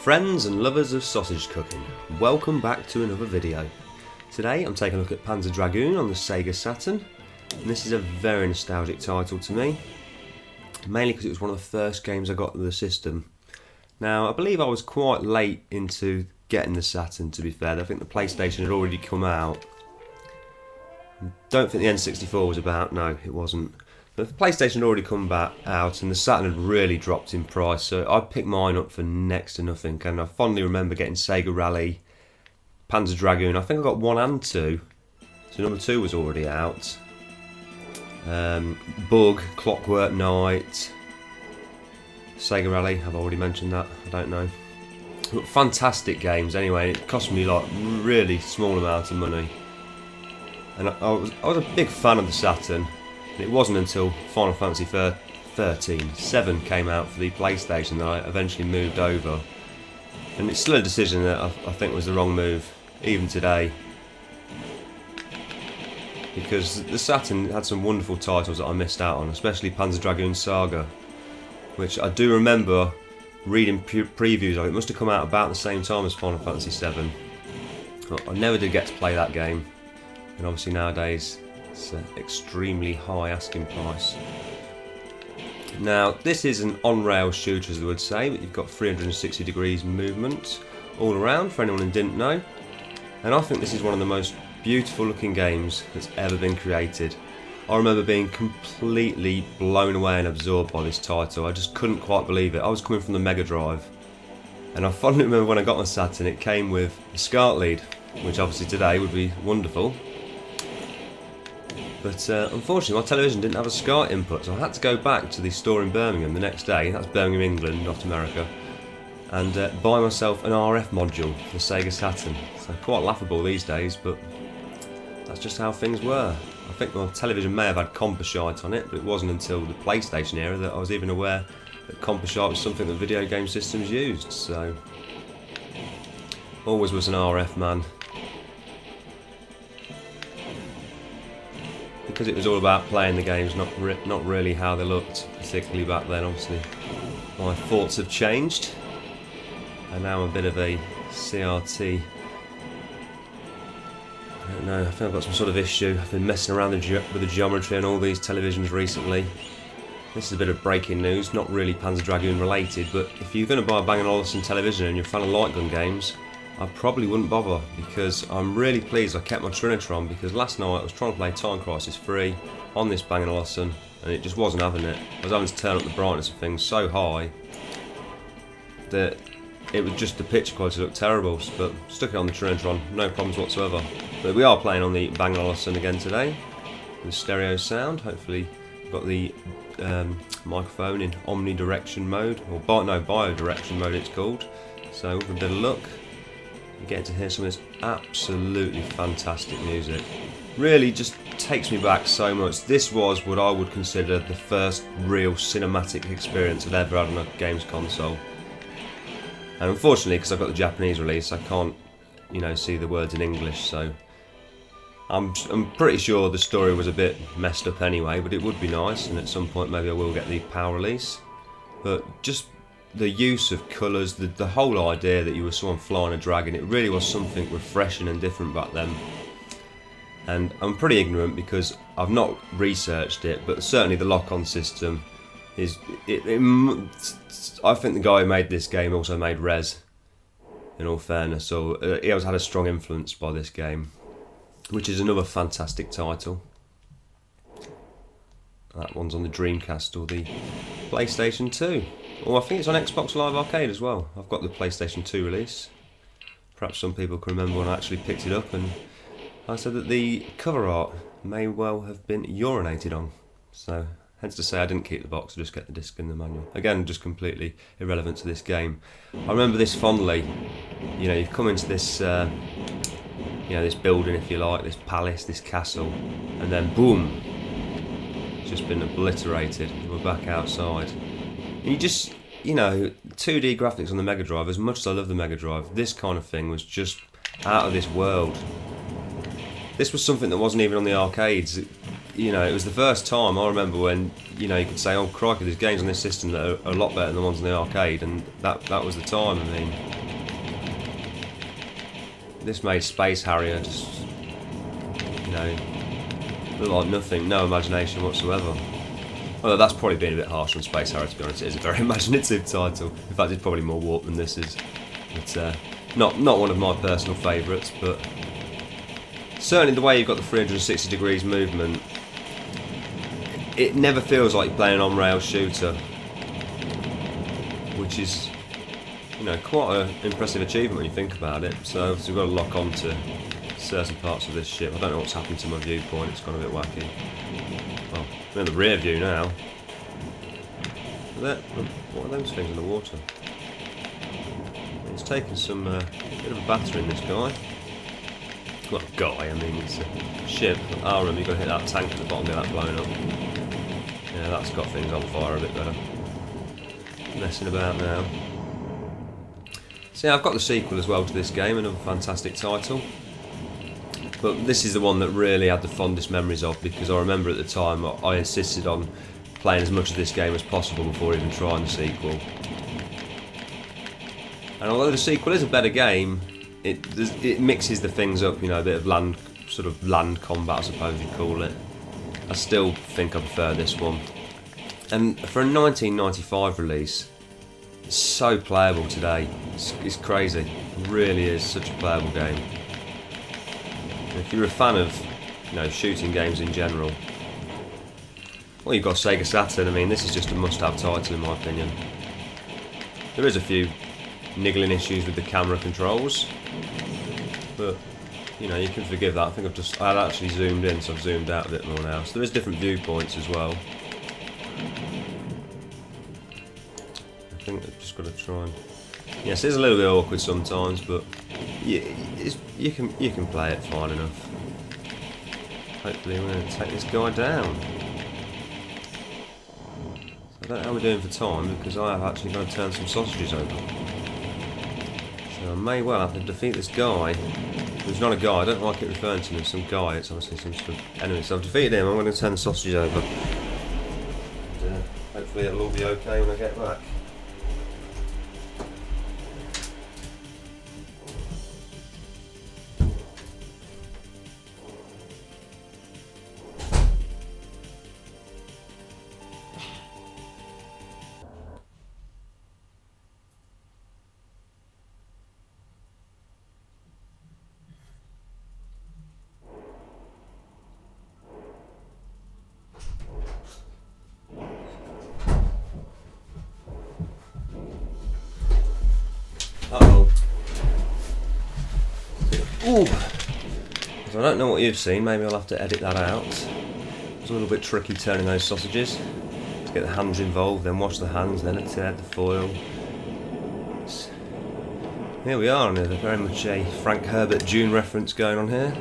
Friends and lovers of sausage cooking, welcome back to another video. Today I'm taking a look at Panzer Dragoon on the Sega Saturn, and this is a very nostalgic title to me, mainly because it was one of the first games I got with the system. Now I believe I was quite late into getting the Saturn, to be fair. I think the PlayStation had already come out. Don't think the N64 was about, no it wasn't. But the PlayStation had already come back out and the Saturn had really dropped in price, so I picked mine up for next to nothing, and I fondly remember getting Sega Rally, Panzer Dragoon. I think I got 1 and 2, so number 2 was already out. Bug, Clockwork Knight, Sega Rally, have I already mentioned that? I don't know. But fantastic games anyway. It cost me like really small amount of money, and I was a big fan of the Saturn. It wasn't until Final Fantasy 7 came out for the PlayStation that I eventually moved over, and it's still a decision that I think was the wrong move, even today, because the Saturn had some wonderful titles that I missed out on, especially Panzer Dragoon Saga, which I do remember reading previews of. It must have come out about the same time as Final Fantasy 7. I never did get to play that game, and obviously nowadays it's an extremely high asking price. Now this is an on-rail shooter, as they would say, but you've got 360 degrees movement all around for anyone who didn't know, and I think this is one of the most beautiful looking games that's ever been created. I remember being completely blown away and absorbed by this title. I just couldn't quite believe it. I was coming from the Mega Drive, and I fondly remember when I got my Saturn it came with a SCART lead, which obviously today would be wonderful. But unfortunately my television didn't have a SCART input, so I had to go back to the store in Birmingham the next day, that's Birmingham, England, not America, and buy myself an RF module for the Sega Saturn. So quite laughable these days, but that's just how things were. I think my television may have had composite on it, but it wasn't until the PlayStation era that I was even aware that composite was something that video game systems used, so always was an RF man. Because it was all about playing the games, not really how they looked, particularly back then. Obviously my thoughts have changed, and now I'm a bit of a CRT. I don't know, I think I've got some sort of issue. I've been messing around with the geometry on all these televisions recently. This is a bit of breaking news, not really Panzer Dragoon related, but if you're going to buy a Bang & Olufsen television and you're a fan of light gun games, I probably wouldn't bother, because I'm really pleased I kept my Trinitron, because last night I was trying to play Time Crisis 3 on this Bang & Olufsen and it just wasn't having it. I was having to turn up the brightness of things so high that it was just, the picture quality looked terrible, but stuck it on the Trinitron, no problems whatsoever. But we are playing on the Bang & Olufsen again today with stereo sound. Hopefully we've got the microphone in omnidirection mode, or bio-direction mode it's called, so we've got a look. You get to hear some of this absolutely fantastic music. Really just takes me back so much. This was what I would consider the first real cinematic experience I've ever had on a games console. And unfortunately, because I've got the Japanese release, I can't, see the words in English, so I'm pretty sure the story was a bit messed up anyway, but it would be nice, and at some point maybe I will get the PAL release. But just the use of colours, the whole idea that you were someone flying a dragon, it really was something refreshing and different back then. And I'm pretty ignorant because I've not researched it, but certainly the lock-on system is... I think the guy who made this game also made Rez, in all fairness, so he has had a strong influence by this game, which is another fantastic title. That one's on the Dreamcast or the PlayStation 2. Oh, I think it's on Xbox Live Arcade as well. I've got the PlayStation 2 release. Perhaps some people can remember when I actually picked it up, and I said that the cover art may well have been urinated on. So, hence to say I didn't keep the box, I just get the disc and the manual. Again, just completely irrelevant to this game. I remember this fondly. You've come into this, this building, if you like, this palace, this castle, and then boom, it's just been obliterated. We're back outside. And you just, 2D graphics on the Mega Drive, as much as I love the Mega Drive, this kind of thing was just out of this world. This was something that wasn't even on the arcades. It was the first time I remember when, you could say, oh crikey, there's games on this system that are a lot better than the ones on the arcade, and that was the time. I mean, this made Space Harrier just, you know, look like nothing, no imagination whatsoever. Although that's probably been a bit harsh on Space Harrier, to be honest. It is a very imaginative title. In fact, it's probably more warped than this is. But not one of my personal favourites, but certainly the way you've got the 360 degrees movement, it never feels like you're playing an on-rail shooter, which is, you know, quite an impressive achievement when you think about it. So obviously we've got to lock on to certain parts of this ship. I don't know what's happened to my viewpoint, it's gone a bit wacky. Well, I'm in the rear view now. What are those things in the water? It's taken some bit of a battering, this guy. Well, guy, I mean, it's a ship. I'll remember, you've got to hit that tank at the bottom, get that blown up. Yeah, that's got things on fire a bit better. Messing about now. So yeah, I've got the sequel as well to this game, another fantastic title. But this is the one that really had the fondest memories of, because I remember at the time I insisted on playing as much of this game as possible before even trying the sequel. And although the sequel is a better game, it mixes the things up, you know, a bit of land combat, I suppose you'd call it. I still think I prefer this one. And for a 1995 release, it's so playable today. It's crazy. It really is such a playable game. And if you're a fan of, you know, shooting games in general, well, you've got Sega Saturn. I mean, this is just a must-have title in my opinion. There is a few niggling issues with the camera controls, but you know, you can forgive that. I think I had actually zoomed in, so I've zoomed out a bit more now. So there is different viewpoints as well. I think I've just got to try and... Yes, it's a little bit awkward sometimes, but you can play it fine enough. Hopefully we're going to take this guy down. So I don't know how we're doing for time, because I have actually got to turn some sausages over. So I may well have to defeat this guy. Who's not a guy, I don't like it referring to him as some guy, it's obviously some sort of enemy. So I've defeated him, I'm going to turn the sausages over. And, hopefully it'll all be okay when I get back. Uh-oh. Ooh. So I don't know what you've seen, maybe I'll have to edit that out. It's a little bit tricky turning those sausages. To get the hands involved, then wash the hands, then add the foil. Here we are, and there's very much a Frank Herbert June reference going on here.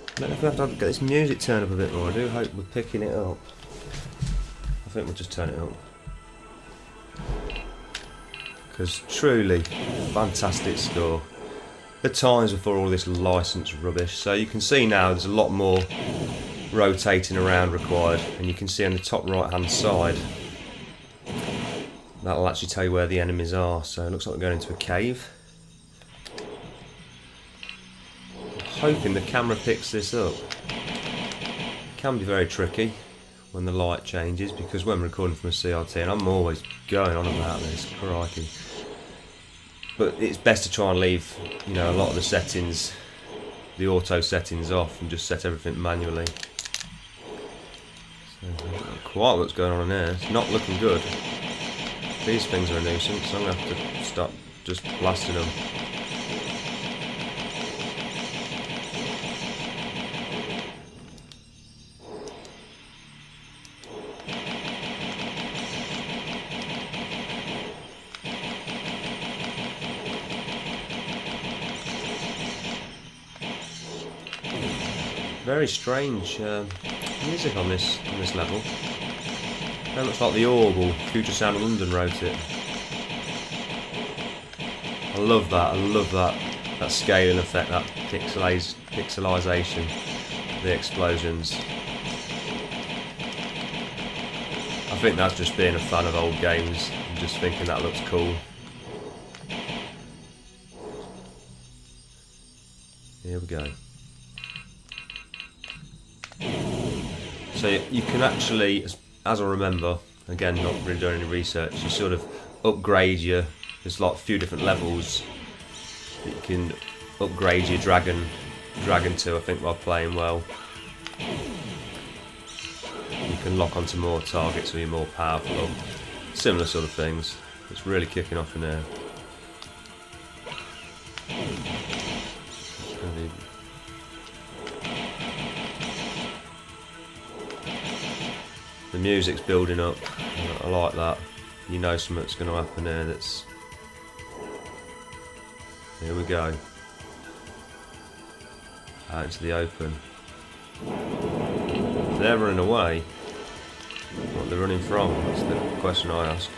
I don't know if we have to get this music turned up a bit more. I do hope we're picking it up. I think we'll just turn it up. Because truly, fantastic score. The times before all this licensed rubbish. So you can see now there's a lot more rotating around required, and you can see on the top right hand side that'll actually tell you where the enemies are. So it looks like we're going into a cave. I'm hoping the camera picks this up. It can be very tricky when the light changes, because when I'm recording from a CRT, and I'm always going on about this, crikey. But it's best to try and leave, you know, a lot of the settings, the auto settings off, and just set everything manually. So, not quite what's going on in there. It's not looking good. These things are a nuisance, so I'm going to have to start just blasting them. Very strange music on this level. Very much like the Orb or Future Sound London wrote it. I love that scaling effect, that pixelization, the explosions. I think that's just being a fan of old games and just thinking that looks cool. Here we go. So you can actually, as I remember, again not really doing any research, you sort of upgrade there's like a few different levels that you can upgrade your dragon to, I think, by playing well. You can lock onto more targets so you're more powerful. Similar sort of things. It's really kicking off in there. The music's building up. I like that. You know something's going to happen there. Here we go. Out into the open. If they're running away, what they're running from? That's the question I ask.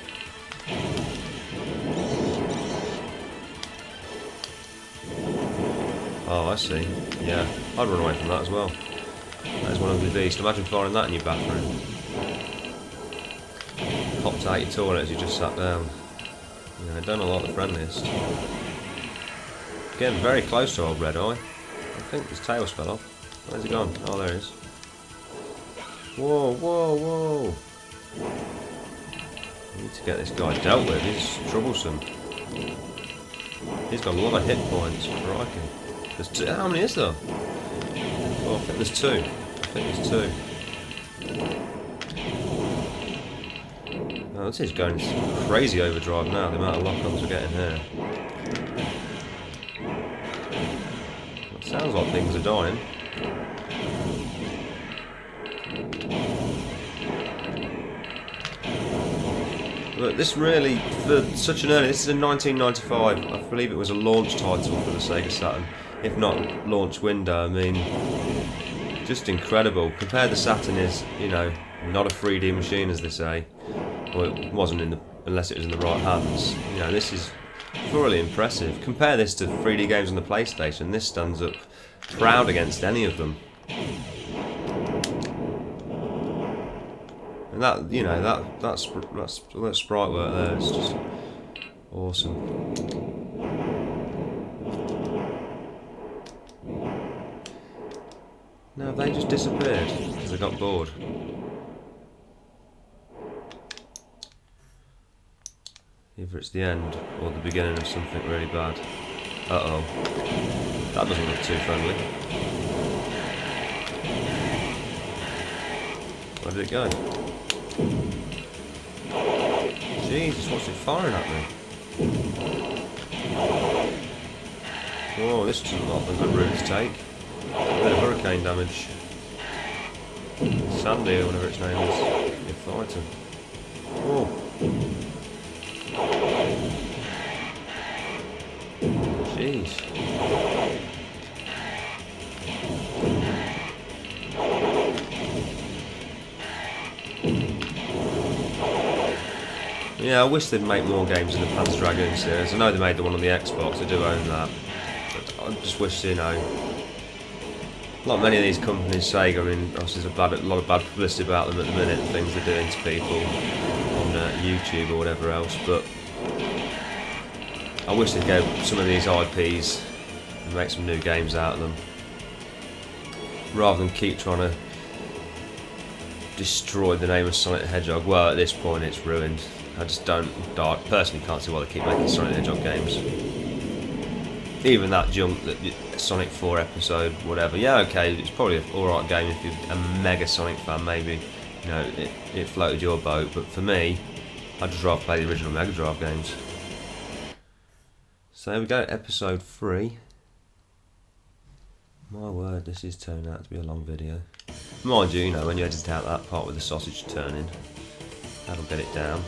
Oh, I see. Yeah, I'd run away from that as well. That is one ugly beast. Imagine firing that in your bathroom. Popped out your toilet as you just sat down. Yeah, I don't like the friendliest. Getting very close to old Red Eye. I think his tail's fell off. Where's he gone? Oh, there he is. Whoa, whoa, whoa. I need to get this guy dealt with. He's troublesome. He's got a lot of hit points. Crikey. There's two. How many is there? Oh, I think there's two. Oh, this is going crazy overdrive now, the amount of lock-ons we're getting here. It sounds like things are dying. Look, this really, for such an early, this is in 1995, I believe it was a launch title for the Sega Saturn, if not launch window. I mean, just incredible. Compared to Saturn is, you know, not a 3D machine as they say. Well, it wasn't unless it was in the right hands. You know, this is thoroughly impressive. Compare this to 3D games on the PlayStation, this stands up proud against any of them. And that, you know, that's sprite work there. It's just awesome. No, they just disappeared because they got bored. Either it's the end or the beginning of something really bad. Uh-oh. That doesn't look too friendly. Where did it go? Jesus, what's it firing at me? Whoa, this doesn't look like a good route to take. A bit of hurricane damage. Sandy, or whatever its name is. You're fighting. Whoa. Jeez. Yeah, I wish they'd make more games in the Panzer Dragoon series. I know they made the one on the Xbox, I do own that. But I just wish, you know, like many of these companies, Sega, I mean, obviously there's a lot of bad publicity about them at the minute, and things they're doing to people on YouTube or whatever else, but I wish they'd go some of these IPs and make some new games out of them, rather than keep trying to destroy the name of Sonic the Hedgehog. Well, at this point it's ruined. I just personally can't see why they keep making Sonic the Hedgehog games. Even that junk, that Sonic 4 episode, whatever, yeah, okay, it's probably an alright game if you're a mega Sonic fan, maybe, you know, it floated your boat, but for me, I'd just rather play the original Mega Drive games. So there we go, episode 3. My word, this is turning out to be a long video. Mind you, you know, when you edit out that part with the sausage turning, that'll get it down.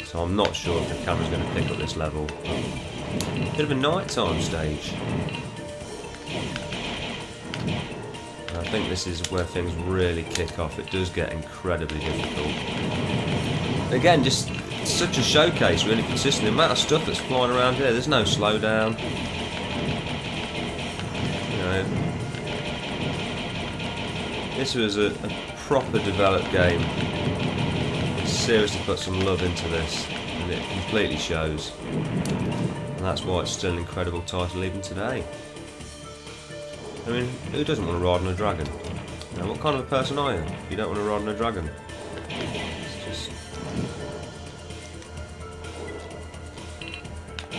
So I'm not sure if the camera's going to pick up this level. Bit of a nighttime stage. And I think this is where things really kick off. It does get incredibly difficult. Again, just such a showcase, really consistent. The amount of stuff that's flying around here, there's no slowdown. You know, this was a proper developed game. Seriously put some love into this, and it completely shows. And that's why it's still an incredible title even today. I mean, who doesn't want to ride on a dragon? Now, what kind of a person are you? You don't want to ride on a dragon. It's just...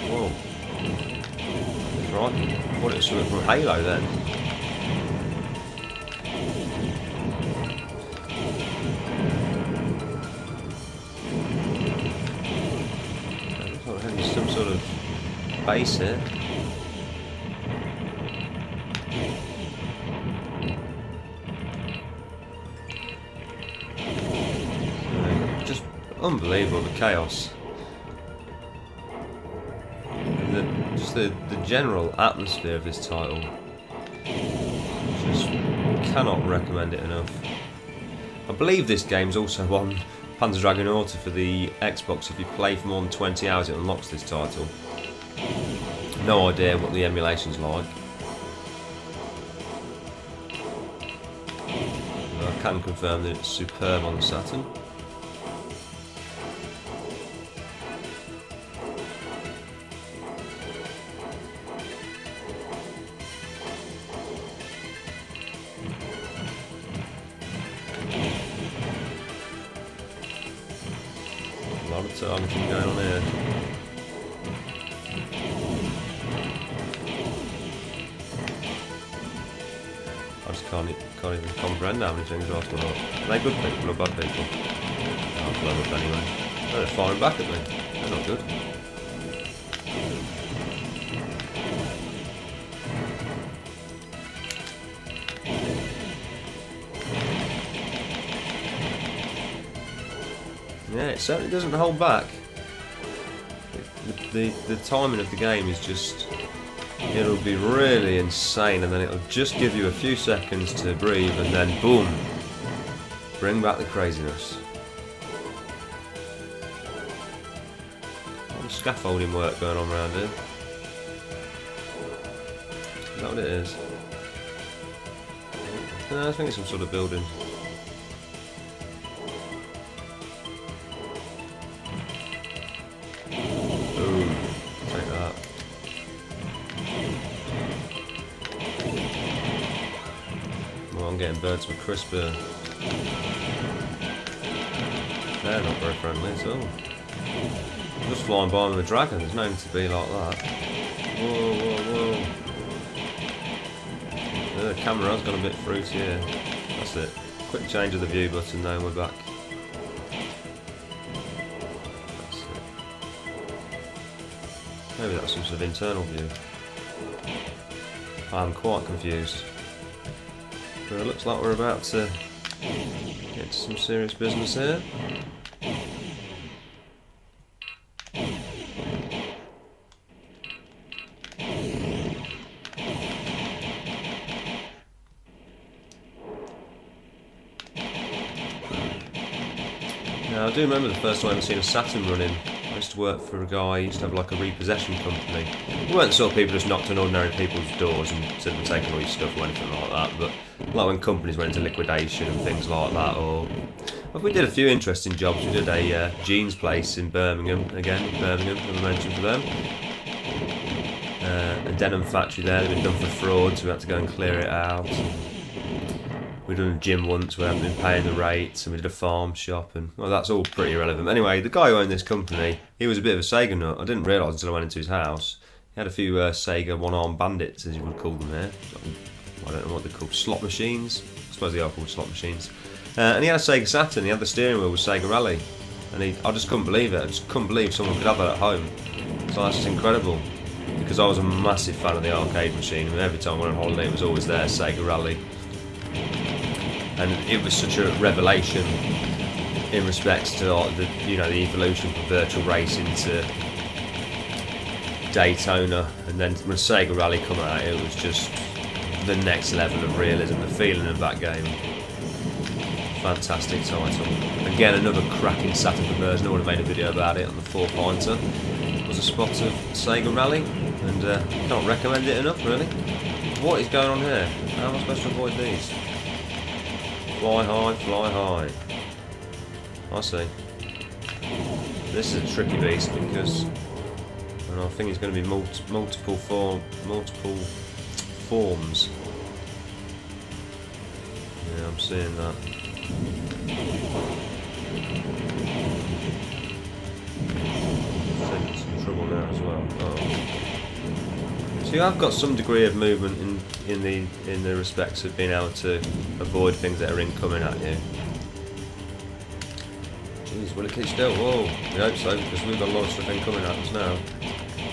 Whoa. That's right. What it's something from Halo then. There's some sort of base here. Just unbelievable, the chaos. Just the general atmosphere of this title. Just cannot recommend it enough. I believe this game's also on Panzer Dragoon Auto for the Xbox. If you play for more than 20 hours, it unlocks this title. No idea what the emulation's like. I can confirm that it's superb on the Saturn. A lot of targeting going on here. I just can't even comprehend how many things are after all. Are they good people or bad people? I'll blow up anyway. They're firing back at me. They're not good. Yeah, it certainly doesn't hold back. The timing of the game is just... It'll be really insane, and then it'll just give you a few seconds to breathe, and then boom! Bring back the craziness. A lot of scaffolding work going on around here. Is that what it is? No, I think it's some sort of building. Boom. Take that. Well, I'm getting birds with crisp here. They're not very friendly at all. I'm just flying by with a dragon, there's no need to be like that. Whoa, whoa, whoa. The camera's gone a bit fruity here. That's it. Quick change of the view button, now we're back. That's it. Maybe that's some sort of internal view. I'm quite confused. But it looks like we're about to get to some serious business here. Now, I do remember the first time I seen a Saturn running. I used to work for a guy, he used to have like a repossession company. We weren't the sort of people who just knocked on ordinary people's doors and said we're taking all your stuff or anything like that, but like when companies went into liquidation and things like that, or well, we did a few interesting jobs. We did a jeans place in Birmingham, never mentioned for them. A denim factory there, they'd been done for fraud, so we had to go and clear it out. We'd done a gym once, we hadn't been paying the rates, and we did a farm shop, and well, that's all pretty irrelevant. Anyway, the guy who owned this company, he was a bit of a Sega nut. I didn't realise until I went into his house. He had a few Sega one-arm bandits, as you would call them here. I don't know what they're called, slot machines? I suppose they are called slot machines. And he had a Sega Saturn, he had the steering wheel with Sega Rally. And I just couldn't believe it, I just couldn't believe someone could have that at home. So that's just incredible. Because I was a massive fan of the arcade machine, and every time I went on holiday it was always there, Sega Rally. And it was such a revelation in respects to the evolution from virtual racing to Daytona, and then when Sega Rally come out, it was just the next level of realism, the feeling of that game. Fantastic title. Again, another cracking Saturn conversion. I would have made a video about it on the 4-pointer. It was a spot of Sega Rally, and can't recommend it enough, really. What is going on here? How am I supposed to avoid these? Fly high, fly high. I see. This is a tricky beast because I think it's going to be multiple forms. Yeah, I'm seeing that. Taking some trouble now as well. Oh. So you have got some degree of movement in the respects of being able to avoid things that are incoming at you. Jeez, will it keep still? Whoa, we hope so, because we've got a lot of stuff incoming at us now.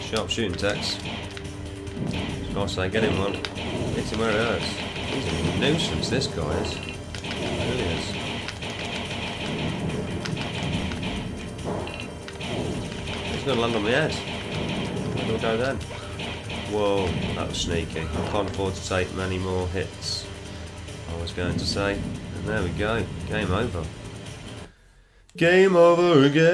Sharp shooting techs. I say, get him on. Hit him where it hurts. He's a nuisance, this guy is. He really is. He's going to land on my head. Where do I go then? Whoa, that was sneaky. I can't afford to take many more hits, I was going to say. And there we go. Game over. Game over again.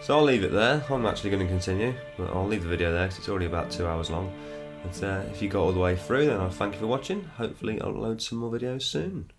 So I'll leave it there. I'm actually going to continue, but I'll leave the video there because it's already about 2 hours long. But if you got all the way through, then I'll thank you for watching. Hopefully I'll upload some more videos soon.